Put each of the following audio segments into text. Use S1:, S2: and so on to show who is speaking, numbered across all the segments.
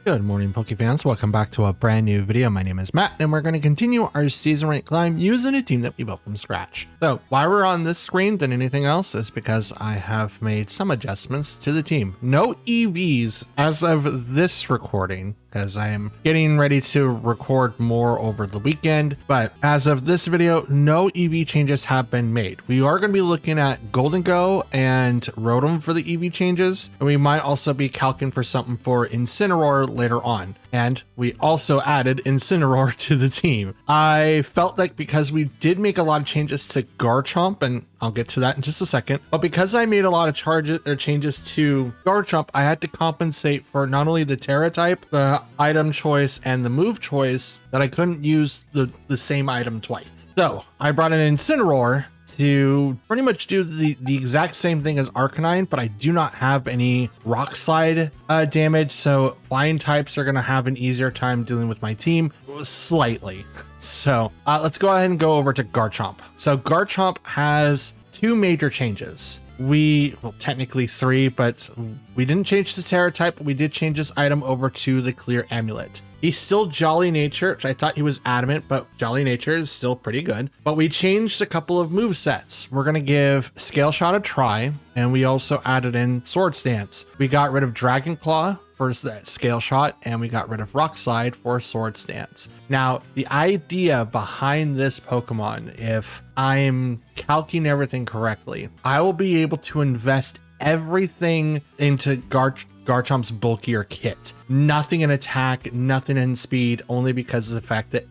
S1: Good morning, Pokefans. Welcome back to a brand new video. My name is Matt, and we're going to continue our season rank climb using a team that we built from scratch. So why we're on this screen than anything else is because I have made some adjustments to the team. No EVs as of this recording, because I am getting ready to record more over the weekend. But as of this video, no EV changes have been made. We are going to be looking at Golden Go and Rotom for the EV changes. And we might also be calculating for something for Incineroar later on. And we also added Incineroar to the team. I felt like because we did make a lot of changes to Garchomp, and I'll get to that in just a second, but because I made a lot of changes to Garchomp, I had to compensate for not only the Terra type, the item choice, and the move choice, that I couldn't use the same item twice. So I brought in Incineroar to pretty much do the exact same thing as Arcanine, but I do not have any Rock Slide damage, so flying types are going to have an easier time dealing with my team, slightly. So let's go ahead and go over to Garchomp. So Garchomp has two major changes. Well, technically three, but we didn't change the Terra type, but we did change this item over to the Clear Amulet. He's still Jolly Nature, which I thought he was adamant, but Jolly Nature is still pretty good. But we changed a couple of move sets. We're going to give Scale Shot a try, and we also added in Sword Stance. We got rid of Dragon Claw for that Scale Shot, and we got rid of Rock Slide for Sword Stance. Now, the idea behind this Pokemon, if I'm calculating everything correctly, I will be able to invest everything into Garchomp's bulkier kit. Nothing in attack, nothing in speed, only because of the fact that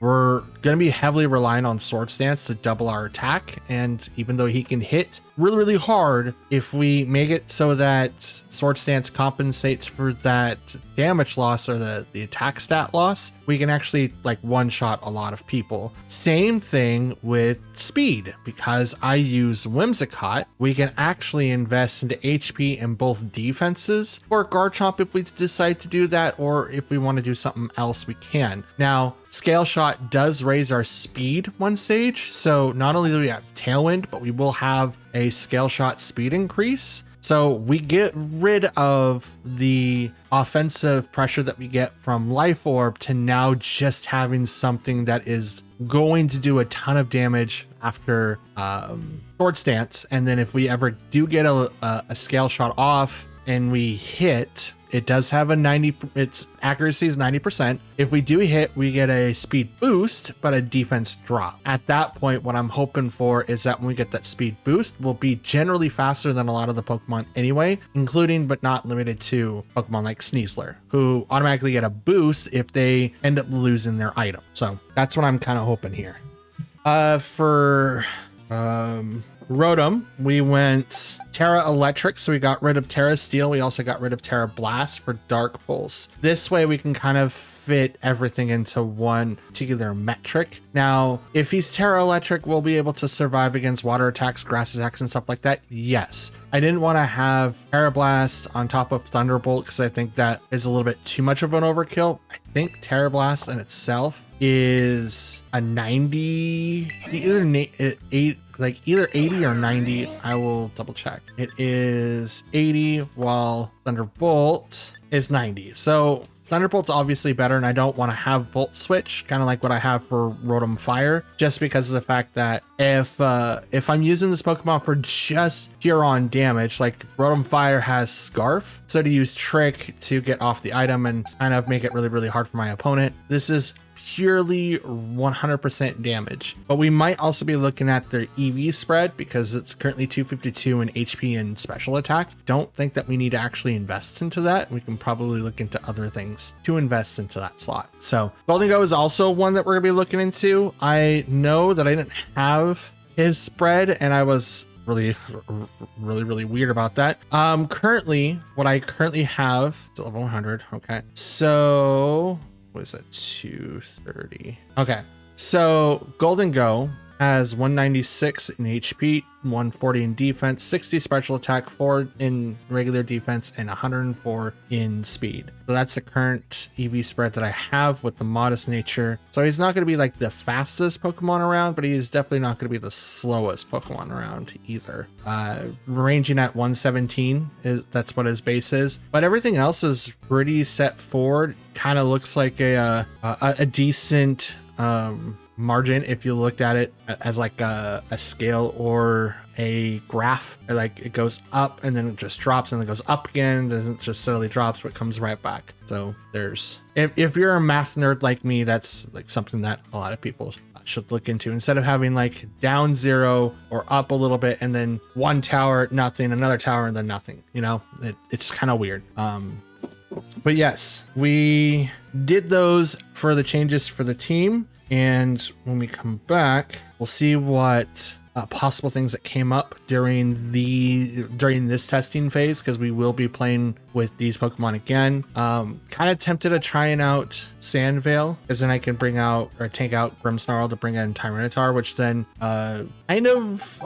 S1: we're going to be heavily reliant on Sword Stance to double our attack. And even though he can hit really hard, if we make it so that Sword Stance compensates for that damage loss or the attack stat loss, we can actually like one-shot a lot of people. Same thing with speed. Because I use Whimsicott, we can actually invest into HP in both defenses for Garchomp if we decide to do that, or if we want to do something else, we can. Now, Scale Shot does raise our speed one stage, so not only do we have Tailwind, but we will have a Scale Shot speed increase. So we get rid of the offensive pressure that we get from Life Orb to now just having something that is going to do a ton of damage after Sword Stance. And then if we ever do get a Scale Shot off and we hit, it does have its accuracy is 90%. If we do hit, we get a speed boost, but a defense drop. At that point, what I'm hoping for is that when we get that speed boost, we'll be generally faster than a lot of the Pokemon anyway, including but not limited to Pokemon like Sneasler, who automatically get a boost if they end up losing their item. So that's what I'm kind of hoping here. For Rotom, we went Terra Electric, so we got rid of Terra Steel. We also got rid of Terra Blast for Dark Pulse. This way we can kind of fit everything into one particular metric. Now, if he's Terra Electric, we'll be able to survive against water attacks, grass attacks, and stuff like that. Yes. I didn't want to have Terra Blast on top of Thunderbolt because I think that is a little bit too much of an overkill. I think Terra Blast in itself is a 90, either 80 or 90. I will double check. It is 80, while Thunderbolt is 90. So Thunderbolt's obviously better, and I don't want to have Volt Switch, kind of like what I have for Rotom Fire, just because of the fact that if I'm using this Pokemon for just pure on damage, like Rotom Fire has Scarf, so to use Trick to get off the item and kind of make it really hard for my opponent, this is purely 100% damage. But we might also be looking at their EV spread because it's currently 252 in HP and special attack. Don't think that we need to actually invest into that. We can probably look into other things to invest into that slot. So Golden Go is also one that we're gonna be looking into. I know that I didn't have his spread, and I was really weird about that. Currently, what I currently have is level 100. Okay, so what is it, 230? Okay, so Golden Go has 196 in HP, 140 in defense, 60 special attack, 4 in regular defense, and 104 in speed. So that's the current EV spread that I have with the modest nature. So he's not going to be like the fastest Pokemon around, but he's definitely not going to be the slowest Pokemon around either. Ranging at 117 that's what his base is, but everything else is pretty set forward. Kind of looks like a decent margin if you looked at it as like a scale or a graph. Like it goes up and then it just drops and then it goes up again, then it just steadily drops but comes right back. So there's, if you're a math nerd like me, that's like something that a lot of people should look into, instead of having like down 0 or up a little bit and then one tower nothing, another tower and then nothing, you know. It's kind of weird. But yes, we did those for the changes for the team. And when we come back, we'll see what possible things that came up during this testing phase, because we will be playing with these Pokemon again. Kind of tempted to trying out Sandvale, because then I can bring out or take out Grimmsnarl to bring in Tyranitar, which then kind of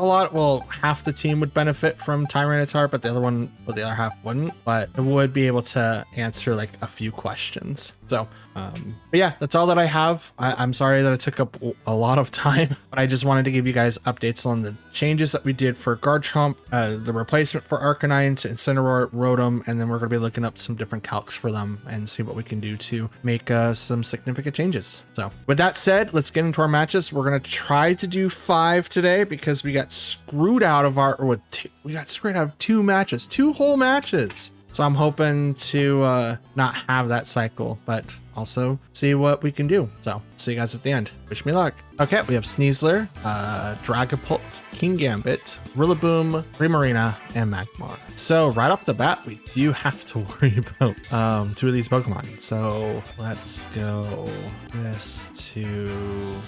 S1: half the team would benefit from Tyranitar, but the other half wouldn't. But it would be able to answer like a few questions. So but yeah, that's all that I have. I'm sorry that it took up a lot of time, but I just wanted to give you guys updates on the changes that we did for Garchomp, the replacement for Arcanine to Incineroar, Rotom, and then we're going to be looking up some different calcs for them and see what we can do to make some significant changes. So with that said, let's get into our matches. We're going to try to do 5 today because we got screwed out of two matches, 2 whole matches. So I'm hoping to not have that cycle, but also see what we can do. So see you guys at the end. Wish me luck. Okay, we have Sneasler, Dragapult, Kingambit, Rillaboom, Primarina, and Magmar. So right off the bat, we do have to worry about 2 of these Pokemon. So let's go this to...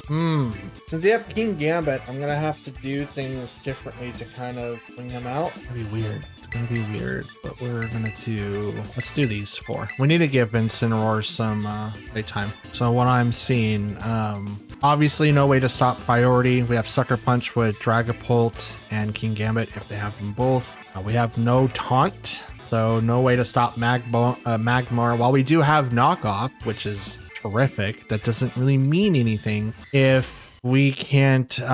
S1: Since they have Kingambit, I'm going to have to do things differently to kind of bring him out. It'll be weird. It's going to be weird, but we're going to do... Let's do these 4. We need to give Incineroar some playtime. So what I'm seeing, obviously no way to stop priority. We have Sucker Punch with Dragapult and Kingambit if they have them both. We have no taunt, so no way to stop Magmar. While we do have knockoff, which is terrific, that doesn't really mean anything if we can't get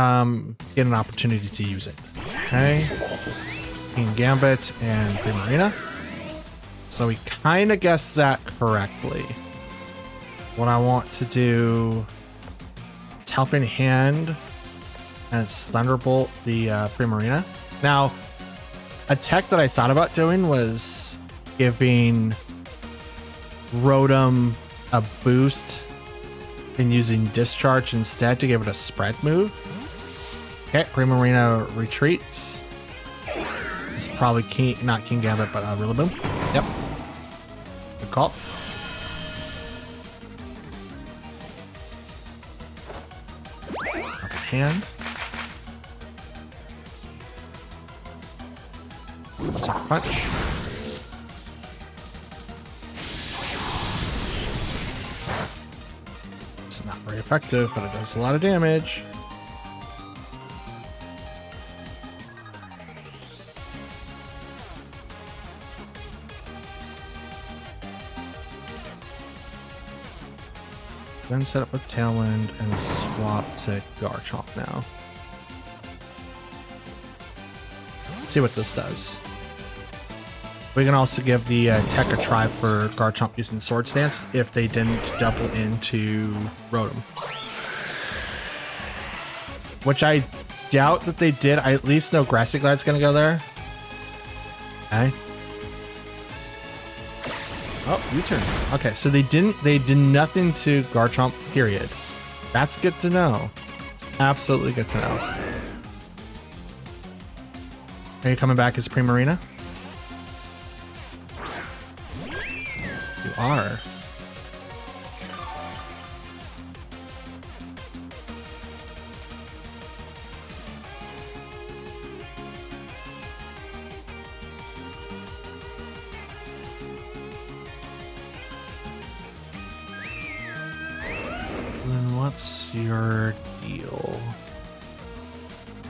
S1: an opportunity to use it. Okay, Kingambit and Primarina. So we kind of guessed that correctly. What I want to do is Helping Hand and it's Thunderbolt the Primarina. Now, a tech that I thought about doing was giving Rotom a boost and using Discharge instead to give it a spread move. Okay, Primarina retreats. It's probably not Kingambit, but Rillaboom. Yep. Good call. Hand. Sucker Punch. It's not very effective, but it does a lot of damage. Then set up with Tailwind and swap to Garchomp now. Let's see what this does. We can also give the tech a try for Garchomp using Swords Dance if they didn't double into Rotom. Which I doubt that they did. I at least know Grassy Glide's gonna go there. Okay. Oh, U-turn. Okay, so they did nothing to Garchomp, period. That's good to know. It's absolutely good to know. Are you coming back as Primarina? You are. Then what's your deal?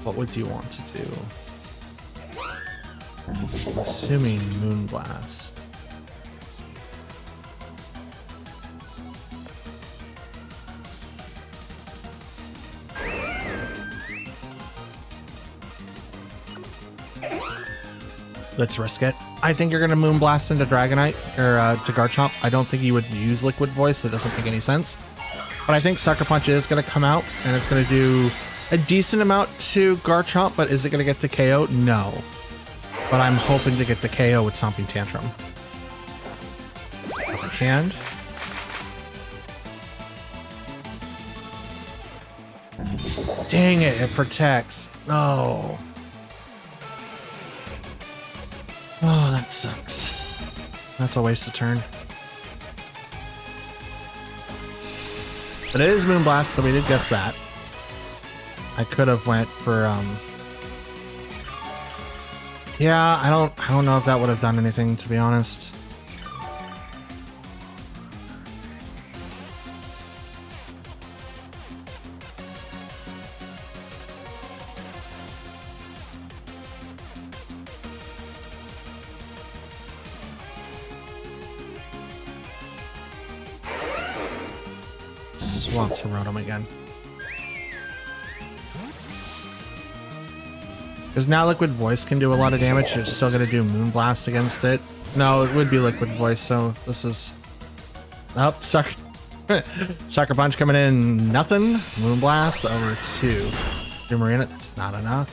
S1: What would you want to do? I'm assuming Moonblast. Let's risk it. I think you're gonna Moonblast into Dragonite or to Garchomp. I don't think you would use Liquid Voice. It doesn't make any sense. But I think Sucker Punch is gonna come out and it's gonna do a decent amount to Garchomp. But is it gonna get the KO? No. But I'm hoping to get the KO with Stomping Tantrum. Upper hand. Dang it! It protects. No. Oh, that sucks. That's a waste of turn. But it is Moonblast, so we did guess that. I could have went for yeah, I don't know if that would have done anything, to be honest. Swap to Rotom again. Because now Liquid Voice can do a lot of damage. It's still going to do Moonblast against it. No, it would be Liquid Voice, so this is... Oh, Sucker Punch coming in. Nothing. Moonblast over 2. Marina, that's not enough.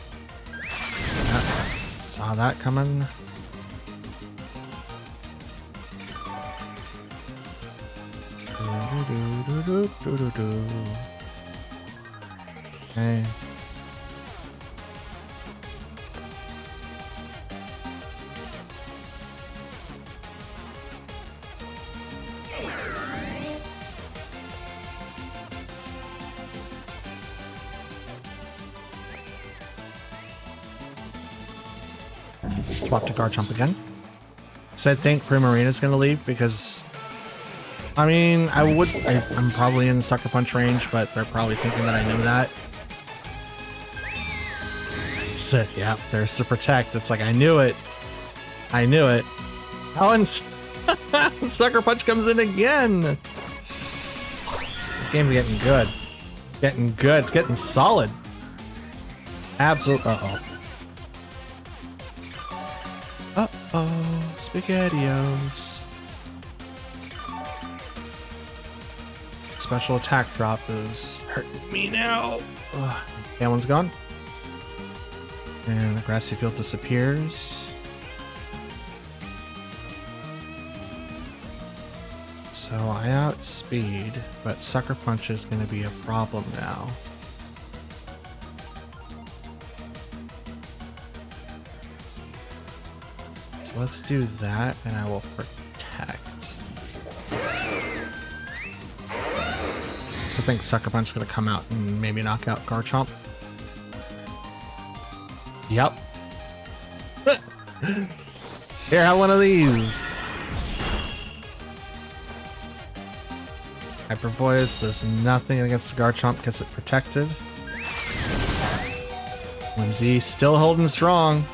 S1: Yeah, saw that coming. Okay. Swap to Garchomp again. So I think Primarina's gonna leave because I mean, I'm probably in Sucker Punch range, but they're probably thinking that I know that. Sit, yeah, there's the Protect. It's like, I knew it. I knew it. Oh, and Sucker Punch comes in again. This game's getting good. Getting good. It's getting solid. Absolute. Uh-oh. Uh-oh. SpaghettiOs. Special attack drop is hurting me now. Ugh. That one's gone. And the grassy field disappears. So I outspeed, but Sucker Punch is going to be a problem now. So let's do that, and I will protect. I think Sucker Punch is going to come out and maybe knock out Garchomp. Yep. Here, have one of these. Hyper Voice does nothing against the Garchomp because it's protected. Whimsy still holding strong.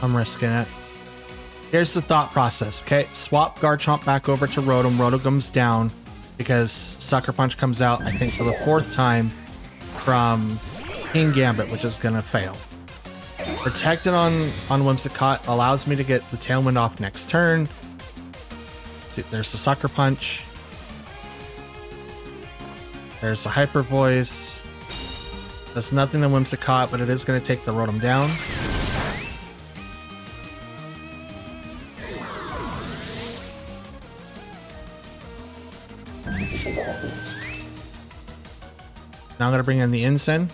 S1: I'm risking it. Here's the thought process, okay? Swap Garchomp back over to Rotom. Rotom comes down because Sucker Punch comes out, I think, for the 4th time from King Gambit, which is gonna fail. Protected on Whimsicott allows me to get the Tailwind off next turn. See, there's the Sucker Punch. There's the Hyper Voice. Does nothing to Whimsicott, but it is gonna take the Rotom down. Now I'm going to bring in the Incen.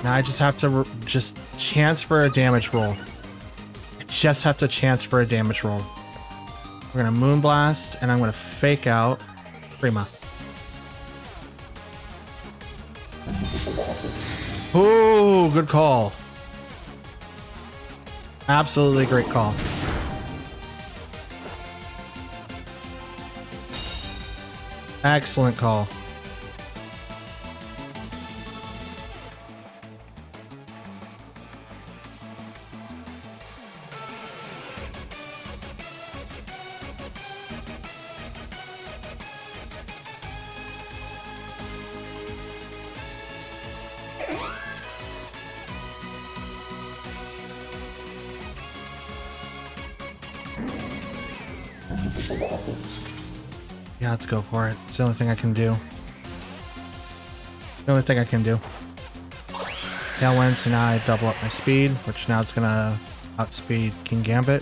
S1: Now I just have to just chance for a damage roll. I just have to chance for a damage roll. We're gonna Moonblast, and I'm gonna fake out Prima. Oh, good call. Absolutely great call. Excellent call. Yeah, let's go for it. It's the only thing I can do. The only thing I can do. Tailwind, so now I double up my speed, which now it's gonna outspeed King Gambit.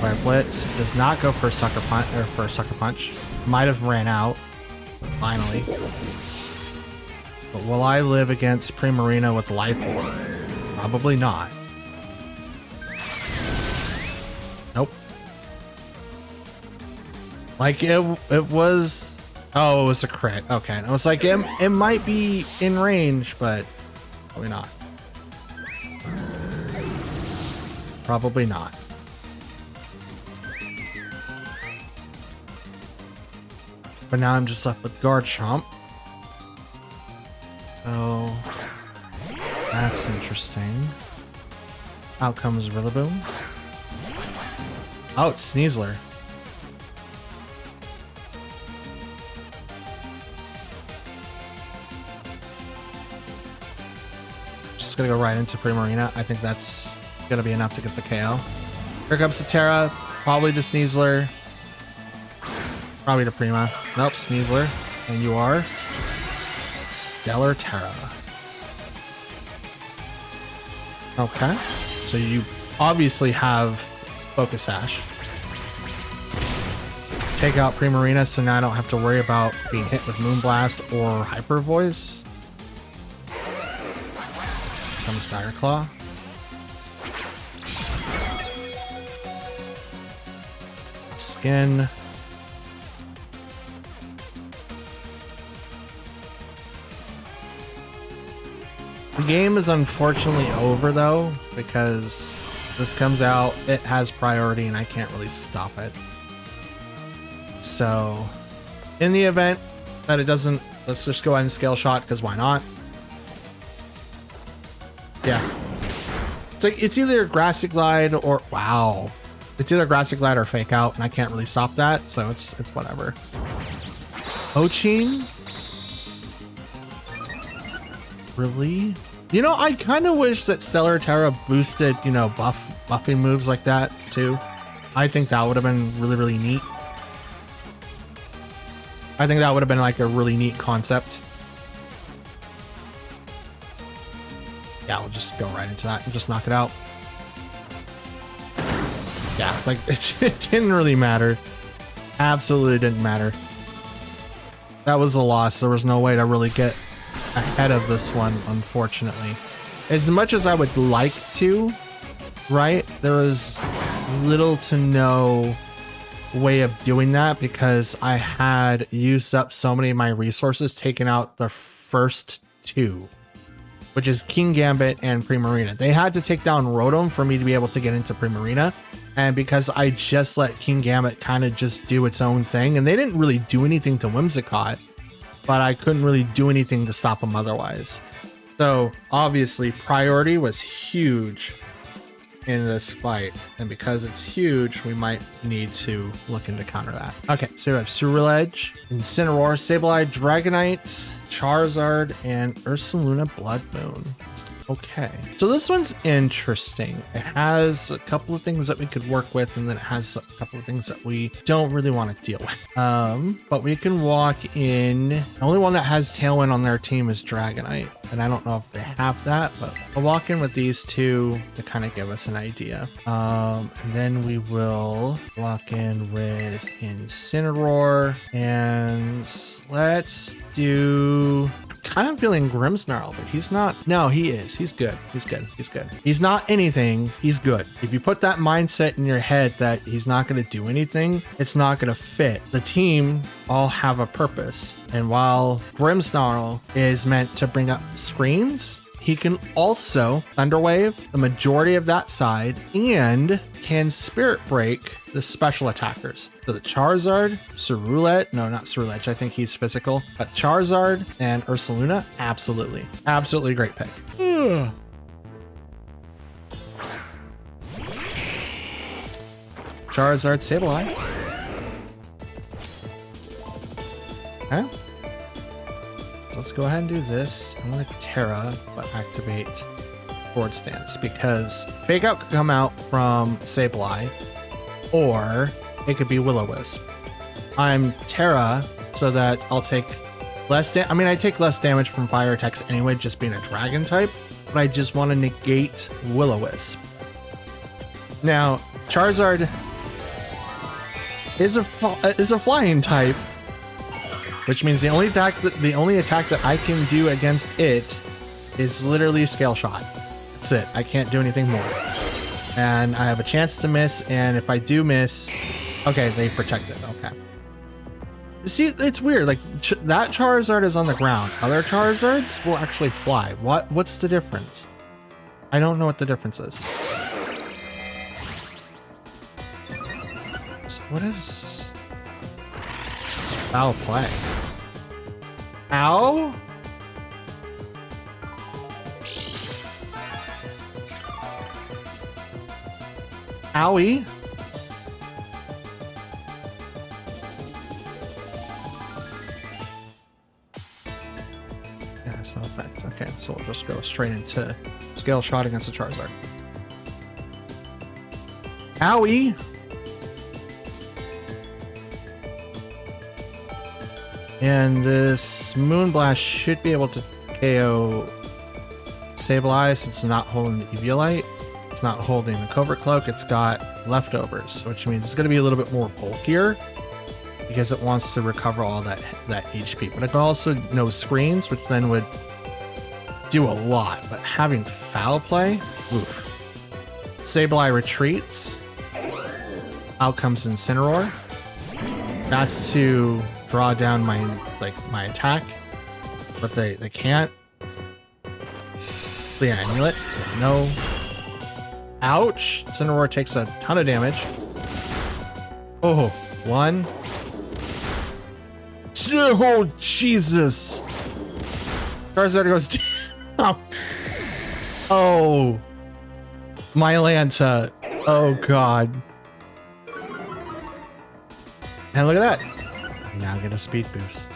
S1: Fire Blitz does not go for a sucker punch or for a sucker punch. Might have ran out, finally. But will I live against Primarina with Life Orb? Probably not. Nope. Like it was. Oh, it was a crit. Okay, I was like, it might be in range, but probably not. Probably not. But now I'm just left with Garchomp. Oh, that's interesting. Out comes Rillaboom. Oh, it's Sneasler. Just gonna go right into Primarina. I think that's gonna be enough to get the KO. Here comes the Terra. Probably the Sneasler. Probably the Prima. Nope, Sneasler. And you are Stellar Terra. Okay. So you obviously have Focus Sash. Take out Primarina, so now I don't have to worry about being hit with Moonblast or Hyper Voice. Comes Dire Claw. Skin. The game is unfortunately over though, because this comes out, it has priority and I can't really stop it. So in the event that it doesn't, let's just go ahead and Scale Shot, because why not? Yeah. It's like, it's either Grassy Glide or, wow. It's either Grassy Glide or Fake Out, and I can't really stop that, so it's whatever. Ochine? Really? You know, I kind of wish that Stellar Terra boosted, you know, buffing moves like that too. I think that would have been really, really neat. I think that would have been like a really neat concept. Yeah, we'll just go right into that and just knock it out. Yeah, like it didn't really matter. Absolutely didn't matter. That was a loss. There was no way to really get ahead of this one, unfortunately. As much as I would like to, right? There was little to no way of doing that because I had used up so many of my resources taking out the first two, which is King Gambit and Primarina. They had to take down Rotom for me to be able to get into Primarina. And because I just let King Gambit kind of just do its own thing, and they didn't really do anything to Whimsicott, but I couldn't really do anything to stop them otherwise. So obviously priority was huge in this fight. And because it's huge, we might need to look into counter that. Okay, so we have Ceruledge, Incineroar, Sableye, Dragonite, Charizard, and Ursaluna Blood Moon. Okay, so this one's interesting. It has a couple of things that we could work with, and then it has a couple of things that we don't really want to deal with. But we can walk in. The only one that has Tailwind on their team is Dragonite, and I don't know if they have that, but we'll walk in with these two to kind of give us an idea. And then we will walk in with Incineroar, and let's do kind of feeling Grimmsnarl, but he's not. No, he is. He's good. He's good. He's good. He's not anything. He's good. If you put that mindset in your head that he's not going to do anything, it's not going to fit. The team all have a purpose. And while Grimmsnarl is meant to bring up screens, he can also Thunderwave the majority of that side and can Spirit Break the special attackers. So the Charizard, Cerulet, no, not Cerulet, I think he's physical, but Charizard and Ursaluna, absolutely. Absolutely great pick. Charizard, Sableye. Okay. So let's go ahead and do this. I'm going to Terra, but activate Board Stance because Fake Out could come out from Sableye, or it could be Will-O-Wisp. I'm Terra so that I'll take less I mean, I take less damage from fire attacks anyway, just being a dragon type, but I just want to negate Will-O-Wisp. Now, Charizard is a flying type, which means the only attack that I can do against it is literally Scale Shot. That's it. I can't do anything more. And I have a chance to miss, and if I do miss, okay, they protect it. Okay. See, it's weird. Like that Charizard is on the ground. Other Charizards will actually fly. What's the difference? I don't know what the difference is. So what is foul play? Ow? Owie? Yeah, it's no effect. Okay, so we'll just go straight into Scale Shot against the Charizard. Owie! And this Moonblast should be able to KO Sableye since it's not holding the Eviolite. It's not holding the Covert Cloak. It's got leftovers, which means it's going to be a little bit more bulkier because it wants to recover all that HP. But it can also know screens, which then would do a lot. But having foul play, oof. Sableye retreats. Out comes Incineroar. That's to draw down my attack, but they can't. Clear Amulet says no. Ouch! Incineroar takes a ton of damage. Oh, one. Oh, Jesus! Charizard goes down. Oh, my Lanta. Oh God. And look at that. I now get a speed boost.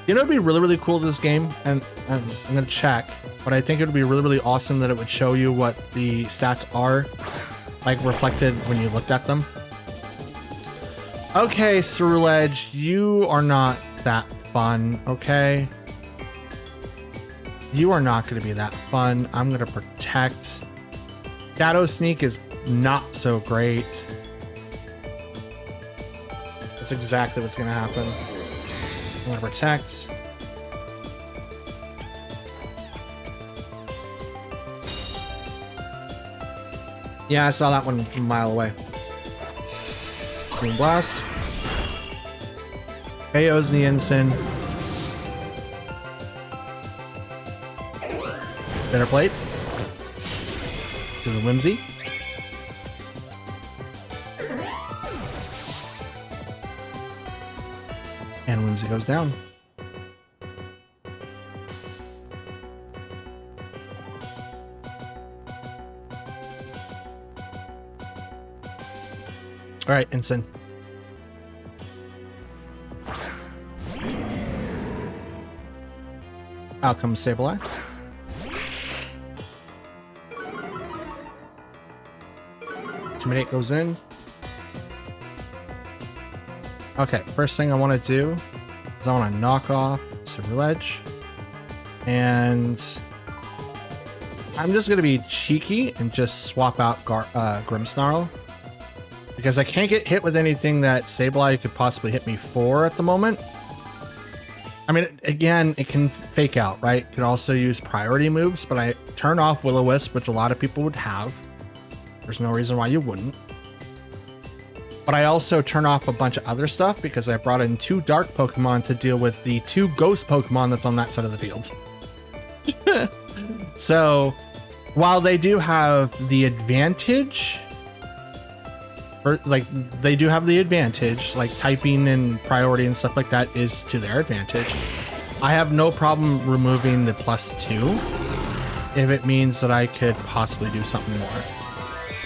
S1: You know, it'd be really, really cool this game, and I'm gonna check, but I think it would be really, really awesome that it would show you what the stats are, like reflected when you looked at them. Okay, Ceruledge, you are not that fun, okay? You are not gonna be that fun. I'm gonna protect. Shadow Sneak is not so great. That's exactly what's gonna happen. I'm gonna protect. Yeah, I saw that one a mile away. Moon Blast. KO's the Ensign. Dinner Plate. To the Whimsy. And Whimsy goes down. All right, Ensign. Out comes Sableye. Intimidate goes in. Okay, first thing I want to do is I want to knock off Ceruledge. And I'm just going to be cheeky and just swap out Grimmsnarl. because I can't get hit with anything that Sableye could possibly hit me for at the moment. I mean, again, it can fake out, right? It could also use priority moves, but I turn off Will-O-Wisp, which a lot of people would have. There's no reason why you wouldn't. But I also turn off a bunch of other stuff because I brought in 2 dark Pokemon to deal with the 2 ghost Pokemon that's on that side of the field. So while they do have the advantage, or like they do have the advantage, like typing and priority and stuff like that is to their advantage, I have no problem removing the +2 if it means that I could possibly do something more.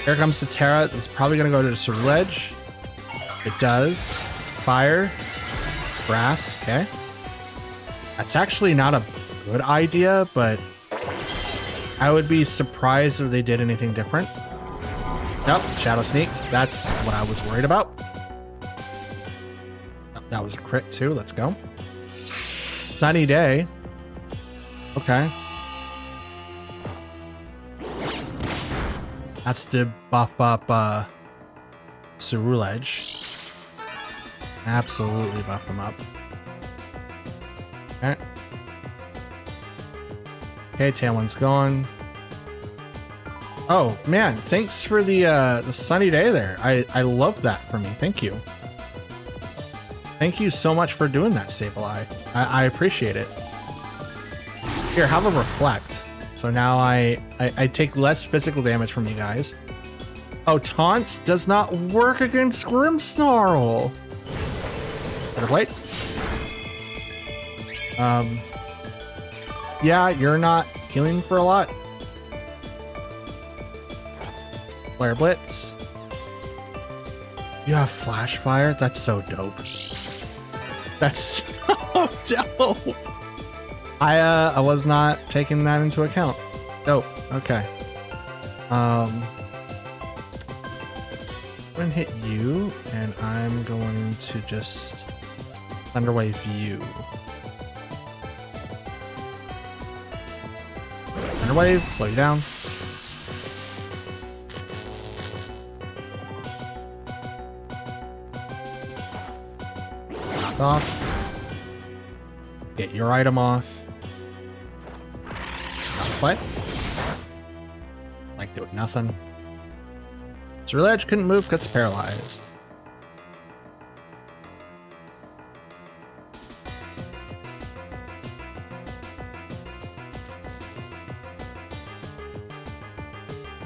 S1: Here comes the Terra. It's probably going to go to the Ceruledge. It does. Fire. Grass. Okay. That's actually not a good idea, but I would be surprised if they did anything different. Nope. Shadow Sneak. That's what I was worried about. Oh, that was a crit too. Let's go. Sunny day. Okay. That's to buff up Ceruledge. Absolutely buff him up. Okay. Okay, Tailwind's gone. Oh man, thanks for the sunny day there. I love that for me. Thank you. Thank you so much for doing that, Sableye. I appreciate it. Here, have a reflect. So now I take less physical damage from you guys. Oh, taunt does not work against Grimmsnarl. Better wait. Yeah, you're not healing for a lot. Flare Blitz. You have Flash Fire? That's so dope. That's so dope. I was not taking that into account. Dope. Okay. I'm gonna hit you, and I'm going to just Thunder Wave you. Thunder Wave, slow you down. Knock off. Get your item off. What? Like doing nothing. Ceruledge couldn't move because it's paralyzed.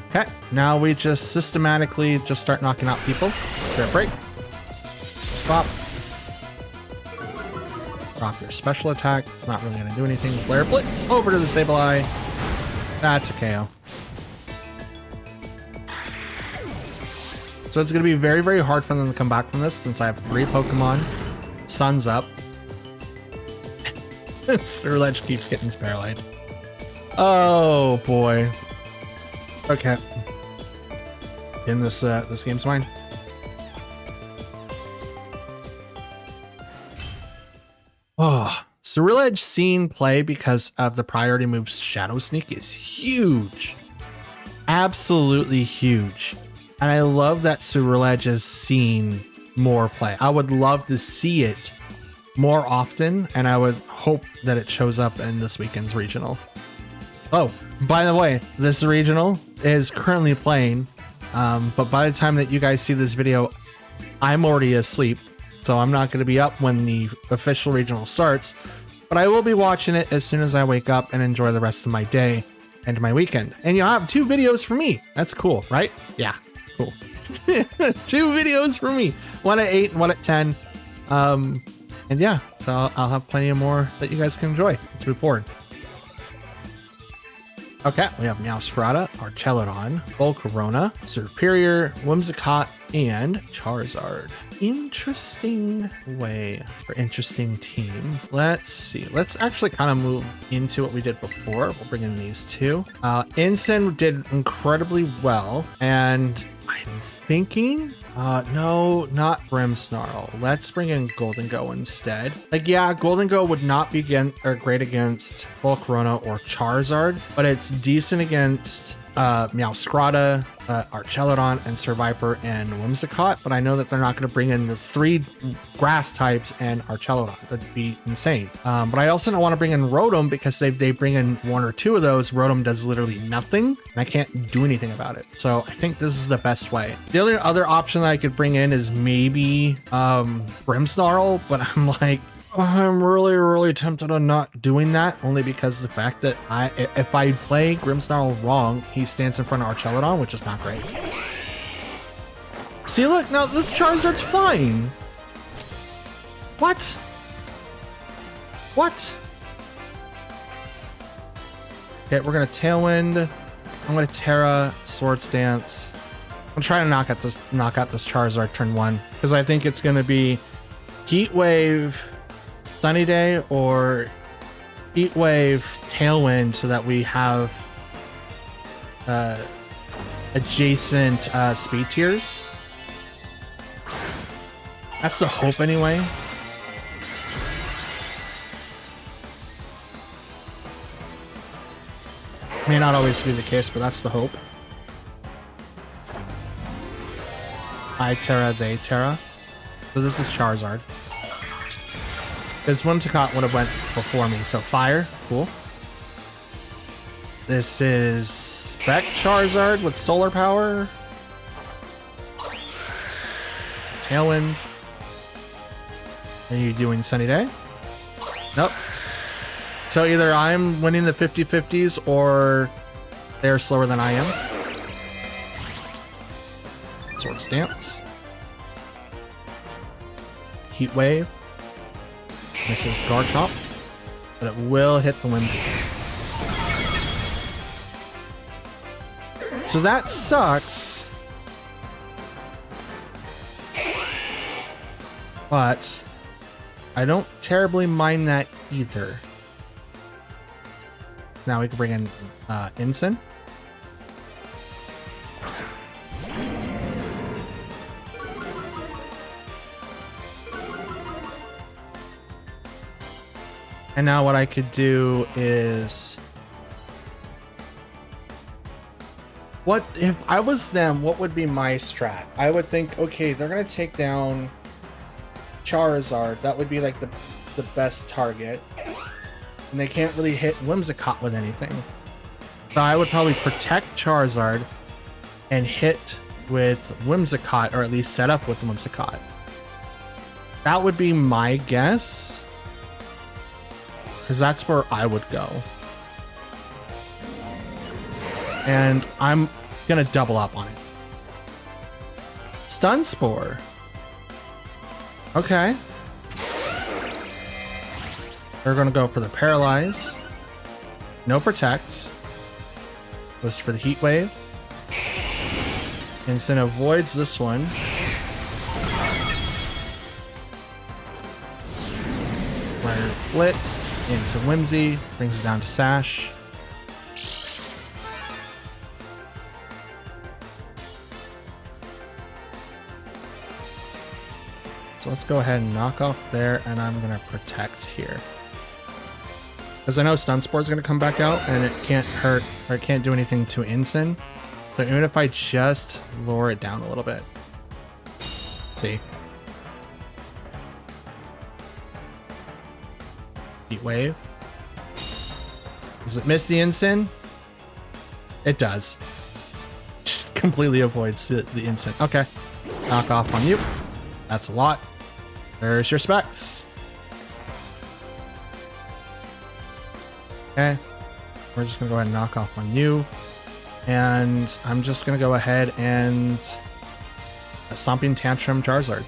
S1: Okay, now we just systematically just start knocking out people. Fair break. Drop. Drop your special attack. It's not really going to do anything. Flare Blitz over to the Sableye. That's a KO. So it's going to be very, very hard for them to come back from this since I have 3 Pokemon. Sun's up. Ceruledge keeps getting paralyzed. Oh boy. Okay. In this game's mine. Oh, Ceruledge seeing play because of the priority move Shadow Sneak is huge. Absolutely huge. And I love that Ceruledge has seen more play. I would love to see it more often, and I would hope that it shows up in this weekend's regional. Oh, by the way, this regional is currently playing, but by the time that you guys see this video, I'm already asleep, so I'm not going to be up when the official regional starts, but I will be watching it as soon as I wake up and enjoy the rest of my day and my weekend. And you'll have 2 videos for me. That's cool, right? Yeah. Cool. 2 videos for me, 1 at 8 and 1 at 10. And yeah, so I'll have plenty of more that you guys can enjoy. Let's move forward. Okay, we have Meowscarada, Archelodon, Volcarona, Serperior, Whimsicott, and Charizard. Interesting way for interesting team. Let's see. Let's actually kind of move into what we did before. We'll bring in these 2. Ensign did incredibly well, and I'm thinking, no, not Grimmsnarl. Let's bring in Golden Go instead. Like, yeah, Golden Go would not be great against Volcarona or Charizard, but it's decent against Meowscarada Archelodon and Survivor and Whimsicott, but I know that they're not going to bring in the 3 grass types and Archelodon. That'd be insane. But I also don't want to bring in Rotom because they bring in 1 or 2 of those. Rotom does literally nothing, and I can't do anything about it. So I think this is the best way. The only other option that I could bring in is maybe Grimmsnarl, but I'm like, I'm really tempted on not doing that, only because the fact that if I play Grimmsnarl wrong, he stands in front of Archelodon, which is not great. See, look, now this Charizard's fine. What? What? Okay, we're gonna Tailwind. I'm gonna Terra, Swords Dance. I'm trying to knock out this Charizard turn 1, because I think it's gonna be Heat Wave, Sunny Day, or Heat Wave, Tailwind, so that we have adjacent speed tiers. That's the hope anyway. May not always be the case, but that's the hope. I Terra, they Terra. So this is Charizard. This Whimsicott would have went before me, so Fire, cool. This is Spec Charizard with Solar Power. So Tailwind. Are you doing Sunny Day? Nope. So either I'm winning the 50-50s or they're slower than I am. Sword Stance. Heat Wave. Misses Garchomp, but it will hit the Whimsy. So that sucks. But I don't terribly mind that either. Now we can bring in Ensign. And now what I could do is, what if I was them, what would be my strat? I would think, okay, they're gonna take down Charizard. That would be like the best target. And they can't really hit Whimsicott with anything. So I would probably protect Charizard and hit with Whimsicott, or at least set up with Whimsicott. That would be my guess, because that's where I would go. And I'm gonna double up on it. Stun Spore. Okay. They're gonna go for the Paralyze. No Protect. Goes for the Heat Wave. Instant avoids this one. Fire Blitz into Whimsy. Brings it down to Sash. So let's go ahead and knock off there, and I'm gonna protect here. Because I know Stun Spore is going to come back out, and it can't hurt, or it can't do anything to Ensign. So even if I just lower it down a little bit. See? Heat Wave. Does it miss the Ensign? It does. Just completely avoids the Ensign. Okay. Knock off on you. That's a lot. There's your specs. Okay, we're just gonna go ahead and knock off on you, and I'm just gonna go ahead and Stomping Tantrum Charizard.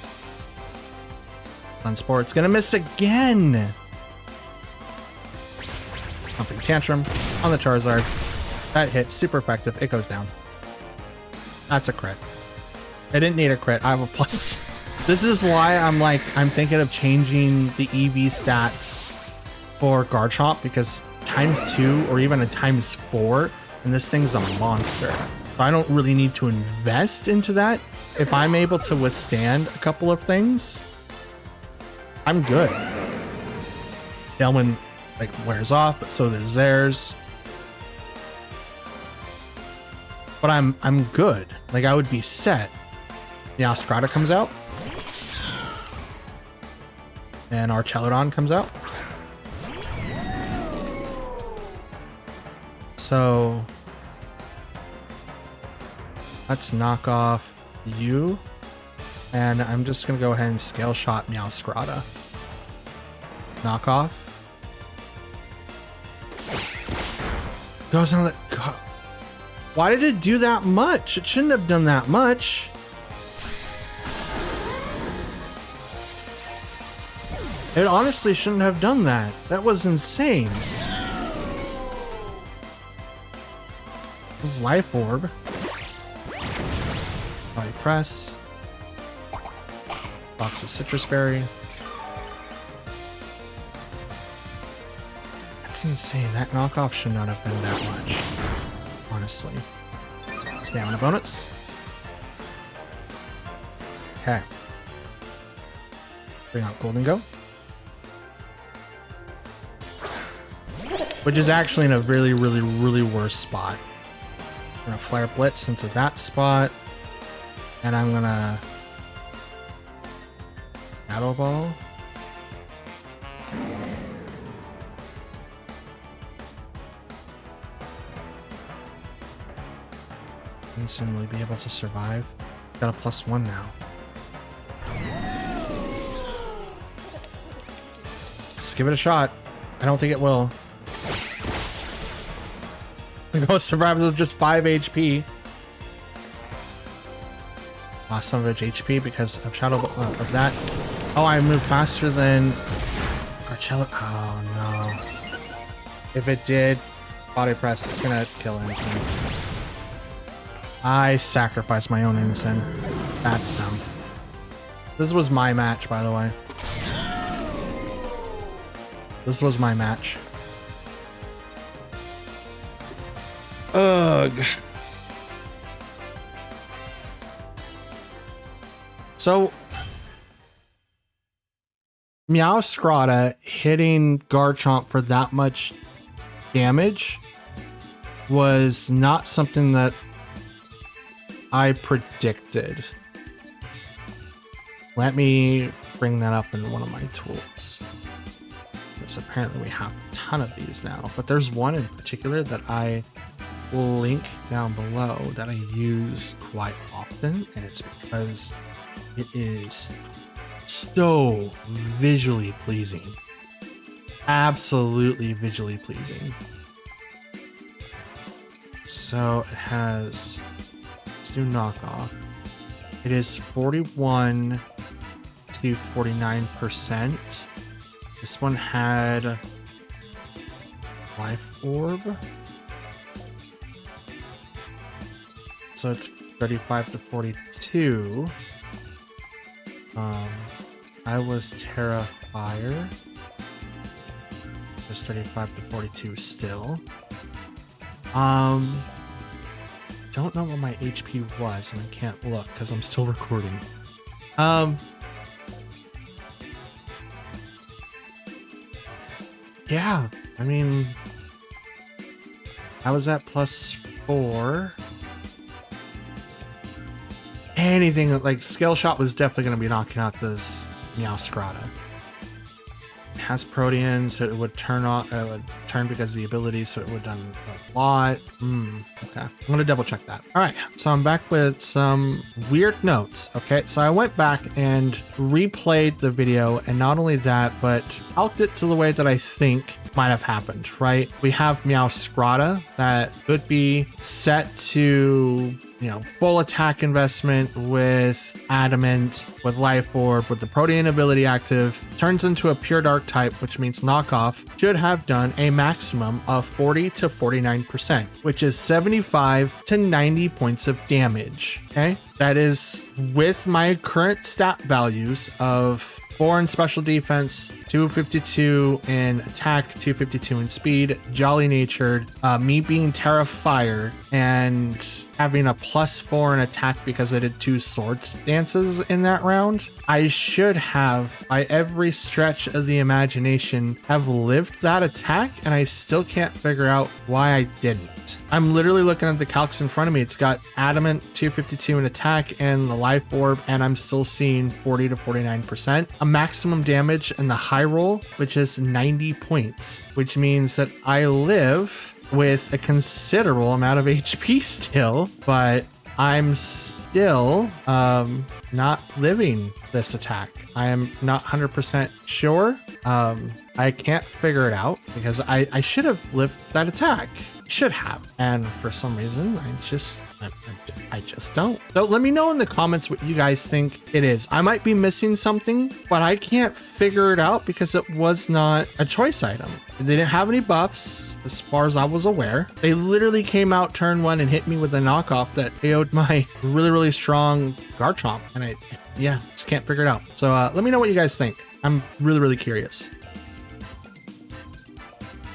S1: Sunspore, it's gonna miss again. Stomping Tantrum on the Charizard. That hit, super effective. It goes down. That's a crit. I didn't need a crit. I have a plus. This is why I'm thinking of changing the EV stats for Garchomp, because ×2 or even a ×4, and this thing's a monster. So I don't really need to invest into that. If I'm able to withstand a couple of things, I'm good. Tailwind like wears off, but so does theirs. but I'm good. Like I would be set. Now Scarlet comes out. And our Archelodon comes out. So let's knock off you. And I'm just gonna go ahead and scale shot Meowscarada. Knock off. Goes on the. Why did it do that much? It shouldn't have done that much. It honestly shouldn't have done that. That was insane. This is Life Orb. Body Press. Box of Citrus Berry. That's insane. That knockoff should not have been that much. Honestly. Stamina bonus. Okay. Bring out Golden Go. Which is actually in a really, really, really worse spot. I'm gonna Flare Blitz into that spot. And I'm gonna Shadow Ball. Instantly be able to survive. Got a +1 now. Let's give it a shot. I don't think it will. The ghost survives with just 5 HP. Lost some of its HP because of Shadow of that. Oh, I moved faster than Archelodon. Oh no. If it did, Body Press, it's gonna kill Ensign. I sacrificed my own Ensign. That's dumb. This was my match, by the way. This was my match. Ugh. So, Meowscarada hitting Garchomp for that much damage was not something that I predicted. Let me bring that up in one of my tools. Because apparently we have a ton of these now, but there's one in particular that I will link down below that I use quite often, and it's because it is so visually pleasing. Absolutely visually pleasing. So it has, let's do knockoff. It is 41 to 49%. This one had Life Orb. So it's 35 to 42. I was Terra Fire. It's 35 to 42 still. Don't know what my HP was, and I can't look because I'm still recording. Yeah, I mean, I was at +4. Anything like Scale Shot was definitely going to be knocking out this Meowscarada. It has Protean, so it would turn off. It would turn because of the ability, so it would have done a lot. Okay, I'm gonna double check that. All right, so I'm back with some weird notes. Okay, so I went back and replayed the video, and not only that, but calced it to the way that I think might have happened. Right, we have Meowscarada that could be set to, you know, full attack investment with Adamant, with Life Orb, with the Protean ability active, turns into a pure dark type, which means knockoff should have done a maximum of 40 to 49%, which is 75 to 90 points of damage. Okay, that is with my current stat values of 4 in special defense, 252 in attack, 252 in speed, jolly natured, me being Terra Fire, and having a +4 in attack because I did 2 sword dances in that round. I should have, by every stretch of the imagination, have lived that attack, and I still can't figure out why I didn't. I'm literally looking at the calcs in front of me. It's got adamant 252 in attack and the life orb, and I'm still seeing 40 to 49%. A maximum damage in the high roll, which is 90 points, which means that I live with a considerable amount of HP still, but I'm still not living this attack. I am not 100% sure. I can't figure it out because I should have lived that attack. Should have, and for some reason I just don't. So let me know in the comments what you guys think it is. I might be missing something, but I can't figure it out because it was not a choice item. They didn't have any buffs as far as I was aware. They literally came out turn 1 and hit me with a knockoff that KO'd my really strong Garchomp, and I just can't figure it out. So let me know what you guys think. I'm really curious.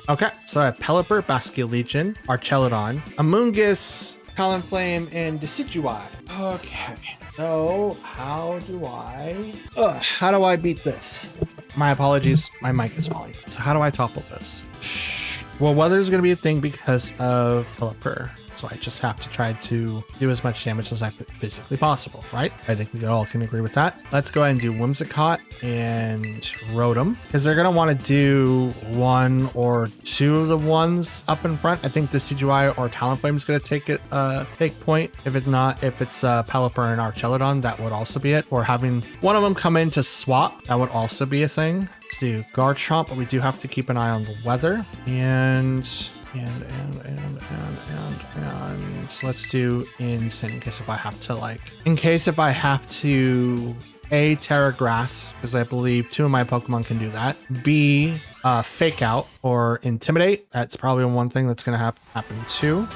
S1: Okay, so I have Pelipper, Basculegion, Archelodon, Amoonguss, Talonflame, and Decidueye. Okay, so how do I beat this? My apologies, my mic is falling. So how do I topple this? Well, weather is going to be a thing because of Pelipper. So I just have to try to do as much damage as I physically possible, right? I think we all can agree with that. Let's go ahead and do Whimsicott and Rotom, because they're going to want to do 1 or 2 of the ones up in front. I think Decidueye or Talonflame is going to take point. If it's Pelipper and Archelodon, that would also be it. Or having one of them come in to swap, that would also be a thing. Let's do Garchomp, but we do have to keep an eye on the weather. And let's do Insane in case if I have to A, Terra Grass, because I believe 2 of my Pokemon can do that. B, Fake Out or Intimidate. That's probably one thing that's going to happen too.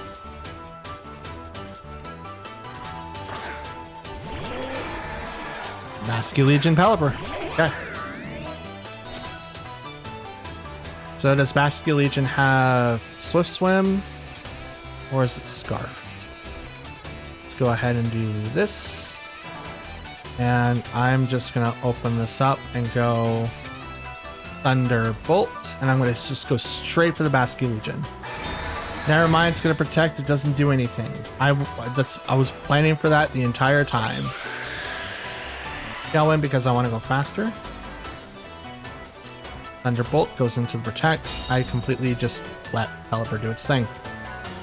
S1: Basculegion, Pelipper. Okay. So does Basculegion have Swift Swim or is it Scarf? Let's go ahead and do this. And I'm just gonna open this up and go Thunderbolt, and I'm gonna just go straight for the Basculegion. Never mind, it's gonna protect, it doesn't do anything. I was planning for that the entire time. Going because I want to go faster. Thunderbolt goes into the protect. I completely just let Pelipper do its thing.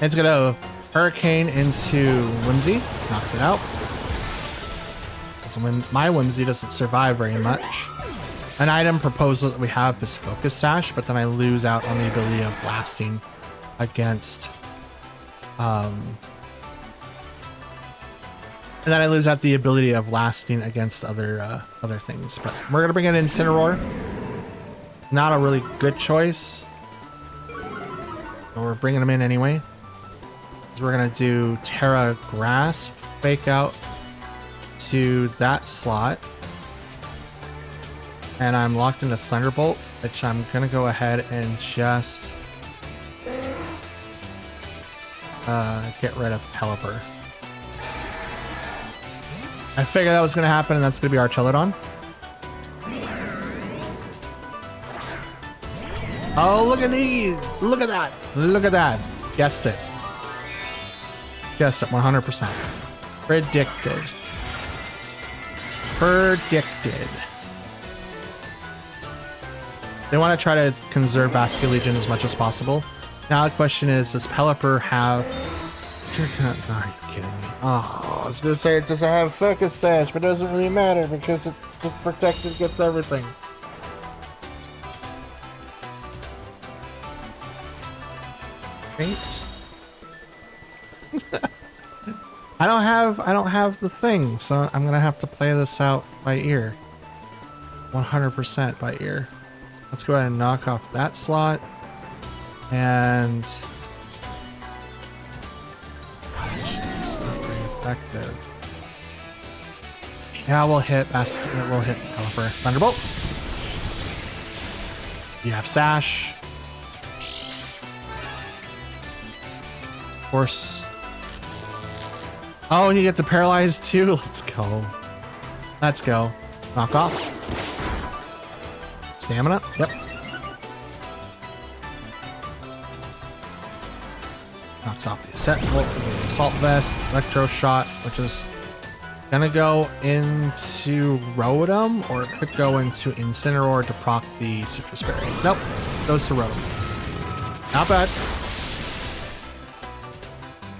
S1: It's gonna Hurricane into Whimsy, knocks it out. So when my Whimsy doesn't survive very much. An item proposal that we have is Focus Sash, but then I lose out on the ability of blasting against and then I lose out the ability of lasting against other things. But we're gonna bring in Incineroar. Not a really good choice. But we're bringing them in anyway. So we're gonna do Terra Grass, Fake Out to that slot. And I'm locked into Thunderbolt, which I'm gonna go ahead and just get rid of Pelipper. I figured that was gonna happen, and that's gonna be Archelodon. Oh, look at these! Look at that! Look at that! Guessed it. Guessed it 100%. Predicted. Predicted. They want to try to conserve Basculegion as much as possible. Now the question is, does Pelipper have... Are you kidding me? Oh, I was going to say it doesn't have Focus Sash, but it doesn't really matter because it's protected against everything. I don't have the thing, so I'm gonna have to play this out by ear. 100% by ear. Let's go ahead and knock off that slot. And gosh, that's not very effective. Yeah, we'll hit Pelipper. Thunderbolt. You have Sash. Of course. Oh, and you get the paralyzed too. Let's go. Let's go. Knock off. Stamina. Yep. Knocks off the assault vest, electro shot, which is gonna go into Rotom, or it could go into Incineroar to proc the Citrus Berry. Nope, goes to Rotom. Not bad.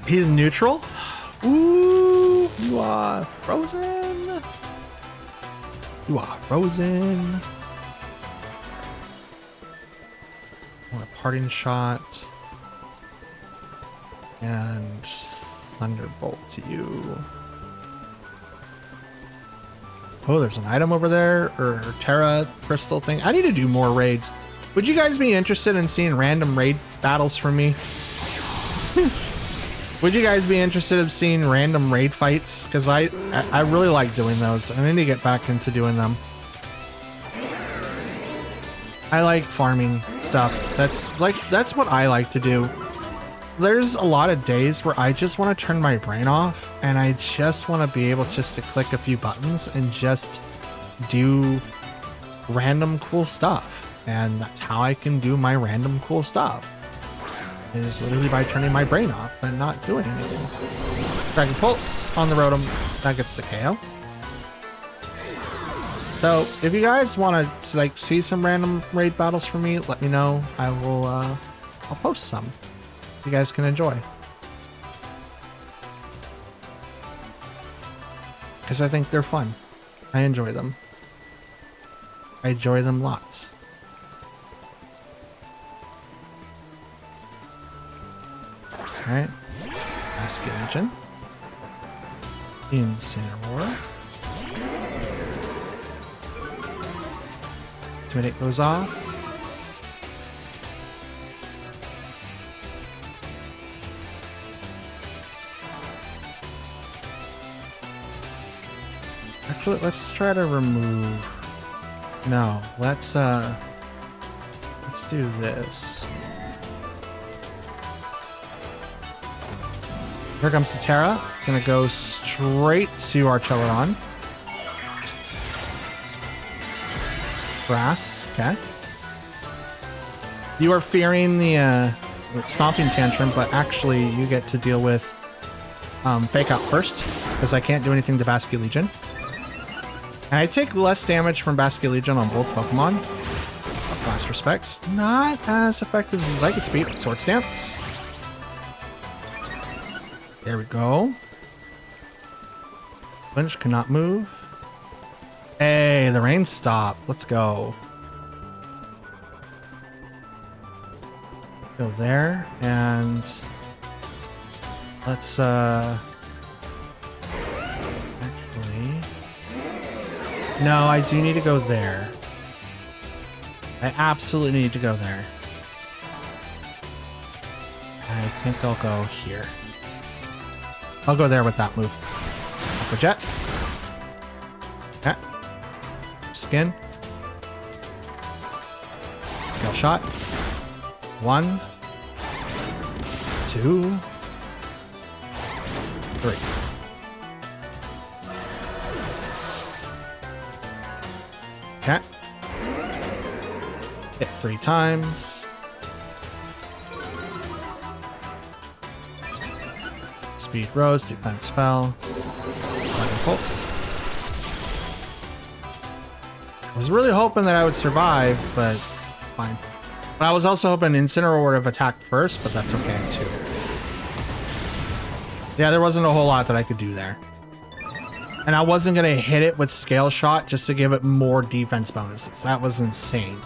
S1: He's neutral. Ooh, you are frozen. You are frozen. Want a parting shot. And Thunderbolt to you. Oh, there's an item over there, or Terra Crystal thing. I need to do more raids. Would you guys be interested in seeing random raid battles from me? Would you guys be interested in seeing random raid fights? Because I really like doing those. I need to get back into doing them. I like farming stuff. That's what I like to do. There's a lot of days where I just want to turn my brain off and I just want to be able just to click a few buttons and just do random cool stuff. And that's how I can do my random cool stuff, is literally by turning my brain off and not doing anything. Dragon Pulse on the Rotom, that gets the KO. So if you guys want to like see some random raid battles from me, let me know. I will I'll post some. You guys can enjoy, because I think they're fun. I enjoy them. I enjoy them lots. All right, Masculine, Incineroar. Intimidate goes off. Actually, let's try to remove. No, let's do this. Here comes the Terra. Gonna go straight to Archeladon. Grass. Okay. You are fearing the stomping tantrum, but actually you get to deal with Fake Out first, because I can't do anything to Basculegion. And I take less damage from Basculegion on both Pokemon. Last respects, not as effective as I'd like it to be. Sword Stance. There we go. Flinch cannot move. Hey, the rain stopped. Let's go. Go there, and let's no, I do need to go there. I absolutely need to go there. I think I'll go here. I'll go there with that move. Upper Jet. Okay. Skin. Skill Shot. 1, 2, 3. Okay. Hit 3 times. Speed rose, defense fell. Dragon Pulse. I was really hoping that I would survive, but fine. But I was also hoping Incineroar would have attacked first, but that's okay too. Yeah, there wasn't a whole lot that I could do there. And I wasn't going to hit it with Scale Shot just to give it more defense bonuses. That was insane.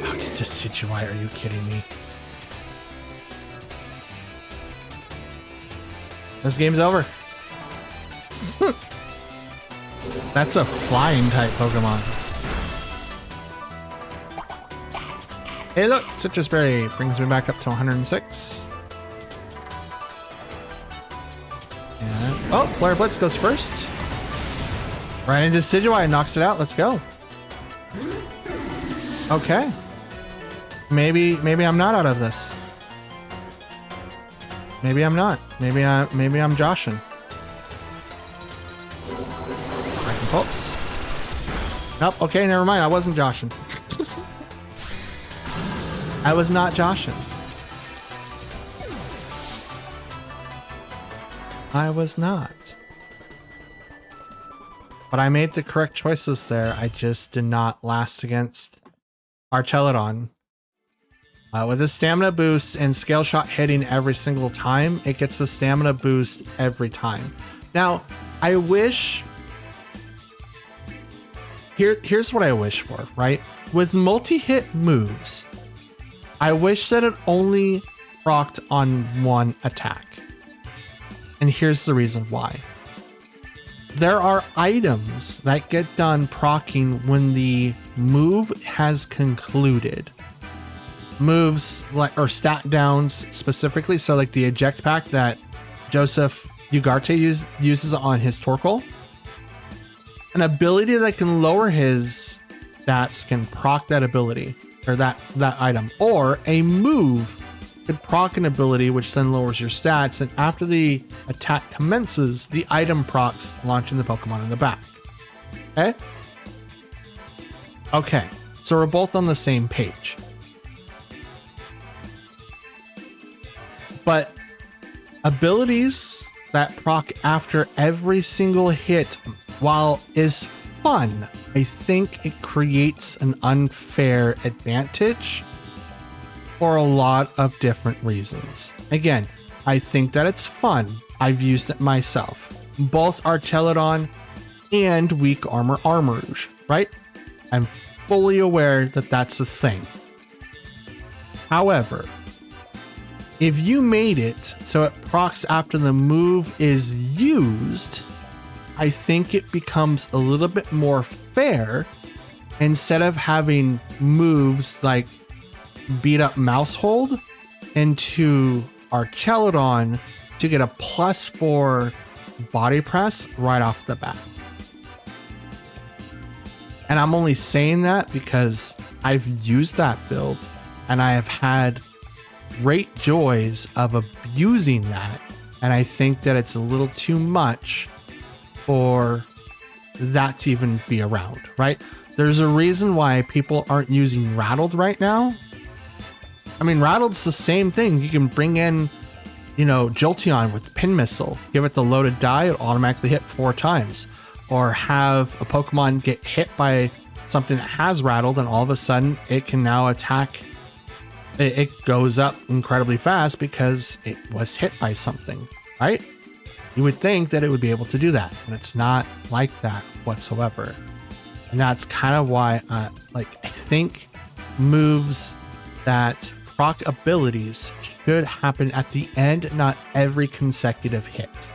S1: Oh, it's Decidueye, are you kidding me? This game's over. That's a flying type Pokemon. Hey look, Citrus Berry brings me back up to 106. And, oh, Flare Blitz goes first. Right into Decidueye, knocks it out. Let's go. Okay. Maybe I'm not out of this. Maybe I'm not. Maybe I'm joshing. Dragon Pulse. Nope. Okay, never mind. I wasn't joshing. I was not joshing. I was not. But I made the correct choices there. I just did not last against Archelodon. With a stamina boost and scale shot hitting every single time, it gets a stamina boost every time. Now, I wish... Here's what I wish for, right? With multi-hit moves, I wish that it only procced on one attack. And here's the reason why. There are items that get done proccing when the move has concluded. Moves like, or stat downs specifically, so like the eject pack that Joseph Ugarte uses on his Torkoal. An ability that can lower his stats can proc that ability or that item, or a move could proc an ability which then lowers your stats, and after the attack commences, the item procs, launching the Pokemon in the back. Okay, so we're both on the same page. But abilities that proc after every single hit, while is fun, I think it creates an unfair advantage for a lot of different reasons. Again, I think that it's fun. I've used it myself. Both Archelodon and Weak Armor Armarouge, right? I'm fully aware that that's a thing. However, if you made it so it procs after the move is used, I think it becomes a little bit more fair. Instead of having moves like beat up Mousehold into Archelodon to get a +4 body press right off the bat. And I'm only saying that because I've used that build and I have had great joys of abusing that. And I think that it's a little too much for that to even be around, right? There's a reason why people aren't using Rattled right now. I mean, Rattled's the same thing. You can bring in, Jolteon with Pin Missile, give it the loaded die, it automatically hit 4 times. Or have a Pokemon get hit by something that has Rattled, and all of a sudden it can now attack. It goes up incredibly fast because it was hit by something, right? You would think that it would be able to do that, but it's not like that whatsoever. And that's kind of why, I think moves that proc abilities should happen at the end, not every consecutive hit.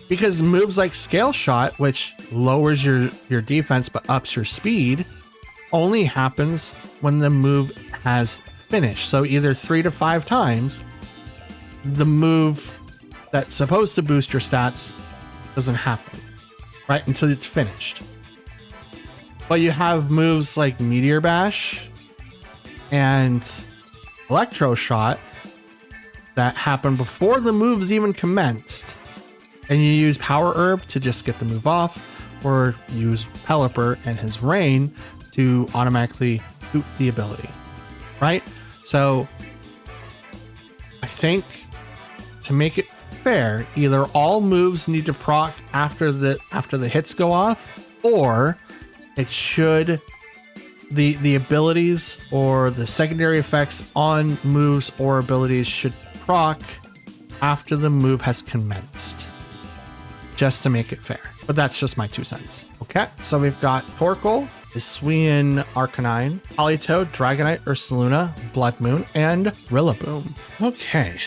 S1: Because moves like Scale Shot, which lowers your defense but ups your speed, only happens when the move has finished. So either 3 to 5 times, the move that's supposed to boost your stats doesn't happen, right? Until it's finished. But you have moves like Meteor Bash and Electro Shot that happen before the move's even commenced. And you use Power Herb to just get the move off, or use Pelipper and his Rain to automatically boot the ability, right? So I think to make it fair, either all moves need to proc after the hits go off, or it should the abilities or the secondary effects on moves or abilities should proc after the move has commenced, just to make it fair. But that's just my 2 cents. Okay, so we've got Torkoal, Hisuian Arcanine, Politoed, Dragonite, Ursaluna, Blood Moon, and Rillaboom. Okay,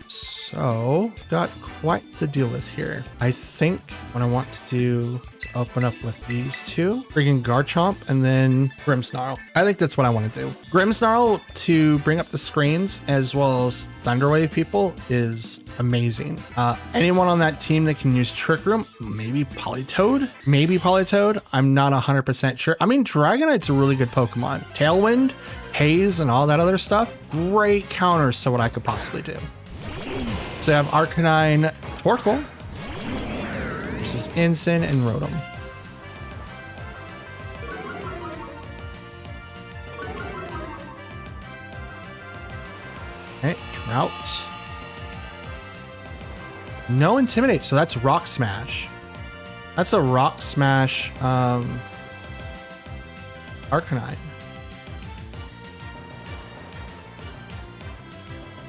S1: so got quite to deal with here. I think what I want to do is open up with these two, freaking Garchomp and then Grimmsnarl. I think that's what I want to do. Grimmsnarl to bring up the screens as well as Thunderwave people is amazing. Anyone on that team that can use Trick Room, maybe Politoed, I'm not 100% sure. I mean, Dragonite's a really good Pokemon. Tailwind, Haze, and all that other stuff, great counters to what I could possibly do. So I have Arcanine Torkoal versus Ensign and Rotom. Okay, Drought. No Intimidate, so that's Rock Smash. That's a Rock Smash Arcanine.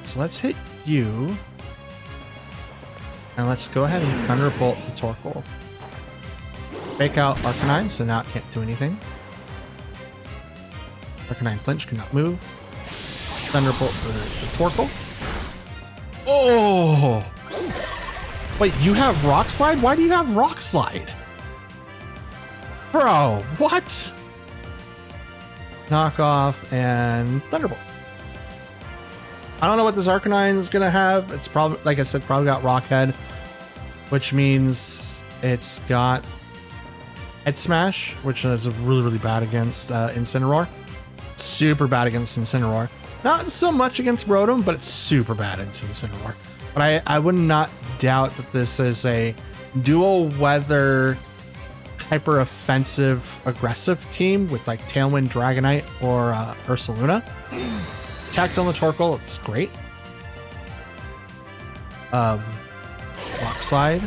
S1: So let's hit you. And let's go ahead and Thunderbolt the Torkoal. Fake out Arcanine, so now it can't do anything. Arcanine Flinch cannot move. Thunderbolt the Torkoal. Oh! Wait, you have Rock Slide? Why do you have Rock Slide? Bro, what? Knock off and Thunderbolt. I don't know what this Arcanine is gonna have. It's probably, like I said, probably got Rock Head, which means it's got Head Smash, which is really, really bad against Incineroar. Super bad against Incineroar. Not so much against Rotom, but it's super bad against Incineroar. But I would not doubt that this is a dual weather hyper offensive aggressive team with like Tailwind Dragonite or Ursaluna. Attacked on the Torkoal, it's great. Rock Slide.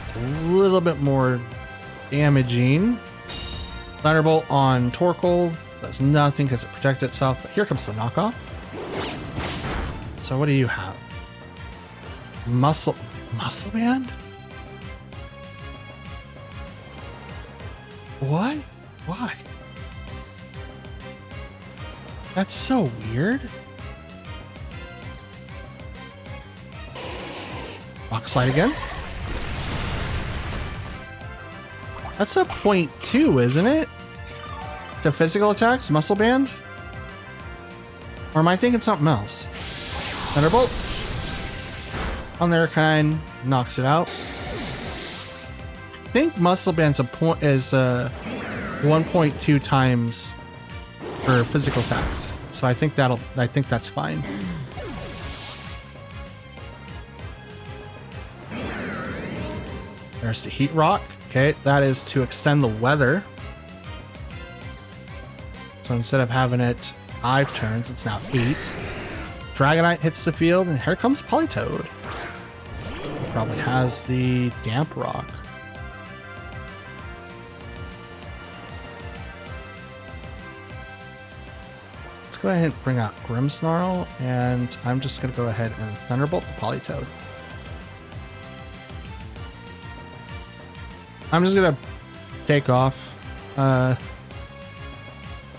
S1: It's a little bit more damaging. Thunderbolt on Torkoal does nothing because it protected itself, but here comes the knockoff. So what do you have? Muscle Band? What? Why? That's so weird. Rock Slide again. That's a 0.2, isn't it? To physical attacks, Muscle Band? Or am I thinking something else? Thunderbolt. On their kind, knocks it out. I think Muscle Band's is 1.2 times for physical attacks. So I think that's fine. There's the Heat Rock. Okay, that is to extend the weather. So instead of having it 5 turns, it's now 8. Dragonite hits the field, and here comes Politoed. Probably has the Damp Rock. Let's go ahead and bring out Grimmsnarl, and I'm just going to go ahead and Thunderbolt the Politoed. I'm just going to take off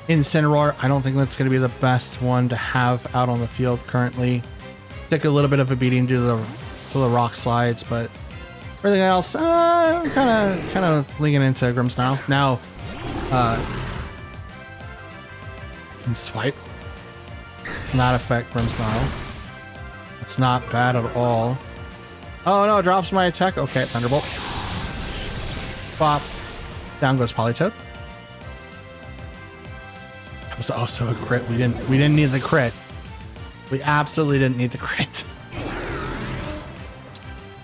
S1: Incineroar. I don't think that's going to be the best one to have out on the field currently. Take a little bit of a beating due to the rock slides, but everything else, I'm kind of leaning into Grimmsnarl. Now, I can swipe. Does not affect Grimmsnarl. It's not bad at all. Oh no, it drops my attack. Okay, Thunderbolt. Bop. Down goes Politoed. That was also a crit. We didn't need the crit. We absolutely didn't need the crit.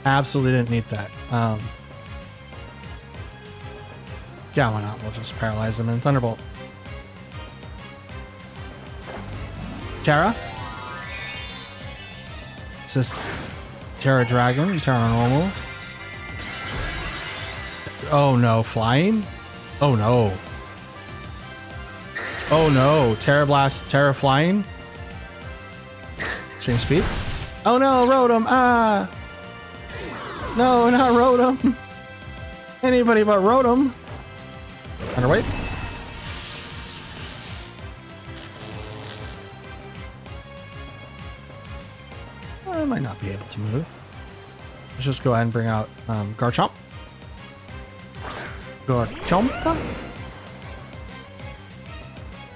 S1: Absolutely didn't need that. Yeah, why not? We'll just paralyze him and Thunderbolt. Terra. It's just Terra Dragon, Terra Normal. Oh no, flying? Oh no. Oh no, Terra Blast, Terra Flying. Extreme Speed. Oh no, Rotom, ah! No, not Rotom. Anybody but Rotom. Underweight. I might not be able to move. Let's just go ahead and bring out Garchomp. Garchomp.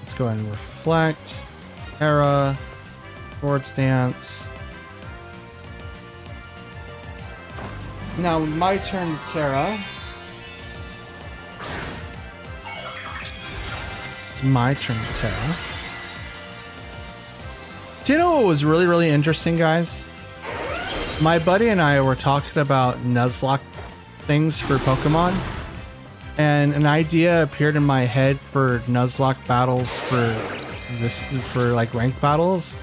S1: Let's go ahead and reflect. Terra. Swords Dance. Now my turn to Terra. It's my turn to Terra. Do you know what was really, really interesting, guys? My buddy and I were talking about Nuzlocke things for Pokemon, and an idea appeared in my head for Nuzlocke battles for like ranked battles.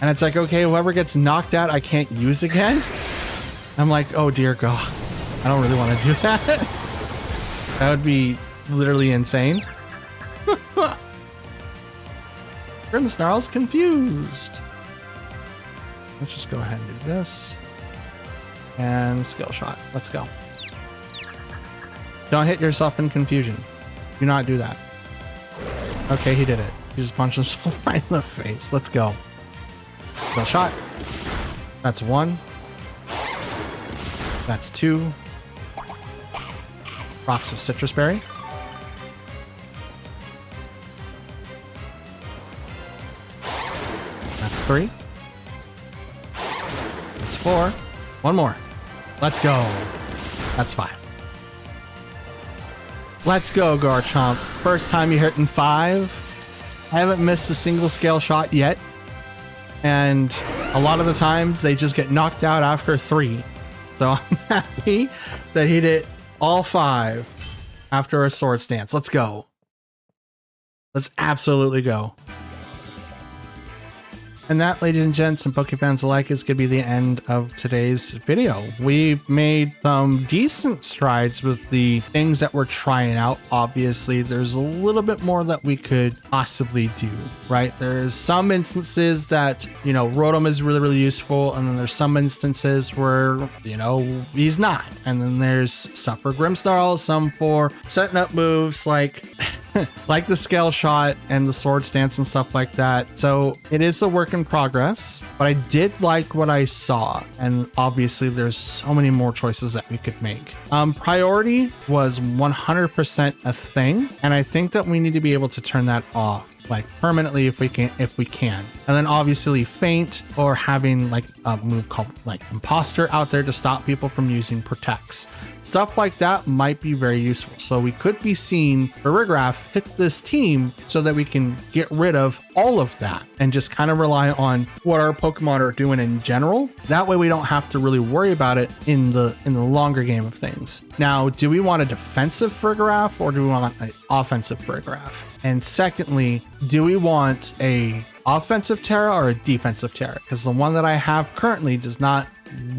S1: And it's like, okay, whoever gets knocked out, I can't use again. I'm like, oh dear God, I don't really want to do that. That would be literally insane. Grimmsnarl's confused. Let's just go ahead and do this. And skill shot. Let's go. Don't hit yourself in confusion. Do not do that. Okay, he did it. He just punched himself right in the face. Let's go. Skill shot. That's 1. That's 2. Rocks a citrus berry. That's 3. That's 4. 1 more. Let's go. That's 5. Let's go, Garchomp. First time you're hitting 5. I haven't missed a single scale shot yet. And a lot of the times they just get knocked out after 3. So I'm happy that he did all 5 after a Swords Dance. Let's go. Let's absolutely go. And that, ladies and gents and Pokefans alike, is going to be the end of today's video. We've made some decent strides with the things that we're trying out. Obviously, there's a little bit more that we could possibly do, right? There's some instances that, you know, Rotom is really, really useful. And then there's some instances where, you know, he's not. And then there's stuff for Grimmsnarl, some for setting up moves like... like the scale shot and the Swords Dance and stuff like that. So it is a work in progress, but I did like what I saw. And obviously there's so many more choices that we could make. Priority was 100% a thing. And I think that we need to be able to turn that off, like permanently if we can. And then obviously feint, or having like a move called like imposter out there to stop people from using protects. Stuff like that might be very useful. So we could be seeing Rigraph hit this team so that we can get rid of all of that and just kind of rely on what our Pokemon are doing in general. That way we don't have to really worry about it in the longer game of things. Now, do we want a defensive Rigraph or do we want an offensive Rigraph? And secondly, do we want a offensive Terra or a defensive Terra? Because the one that I have currently does not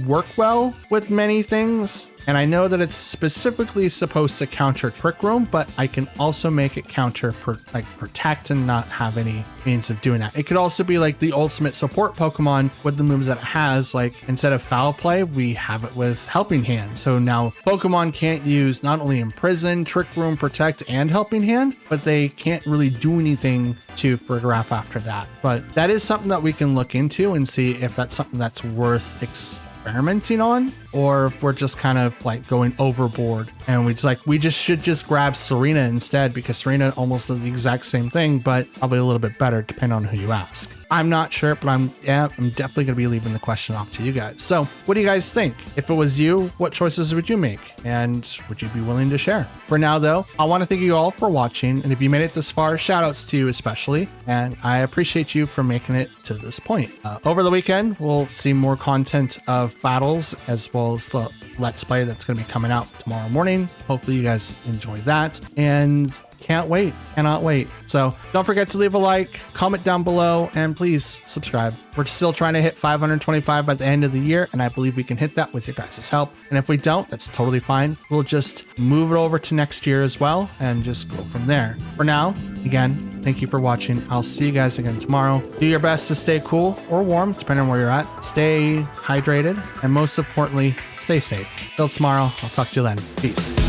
S1: work well with many things. And I know that it's specifically supposed to counter Trick Room, but I can also make it counter protect and not have any means of doing that. It could also be like the ultimate support Pokemon with the moves that it has. Like instead of Foul Play, we have it with Helping Hand. So now Pokemon can't use not only Imprison, Trick Room, Protect, and Helping Hand, but they can't really do anything to Rigraph after that. But that is something that we can look into and see if that's something that's worth experimenting on, or if we're just kind of like going overboard and we should just grab Serena instead, because Serena almost does the exact same thing, but probably a little bit better depending on who you ask. I'm not sure, but I'm definitely gonna be leaving the question off to you guys. So what do you guys think? If it was you, what choices would you make? And would you be willing to share? For now though, I want to thank you all for watching. And if you made it this far, shout outs to you especially. And I appreciate you for making it to this point. Over the weekend, we'll see more content of battles as well as the Let's Play that's going to be coming out tomorrow morning. Hopefully you guys enjoy that. And cannot wait. So don't forget to leave a like, comment down below, and please subscribe. We're still trying to hit 525 by the end of the year, and I believe we can hit that with your guys' help. And if we don't, that's totally fine. We'll just move it over to next year as well and just go from there. For now, again, thank you for watching. I'll see you guys again tomorrow. Do your best to stay cool or warm, depending on where you're at. Stay hydrated, and most importantly, stay safe. Till tomorrow, I'll talk to you then. Peace.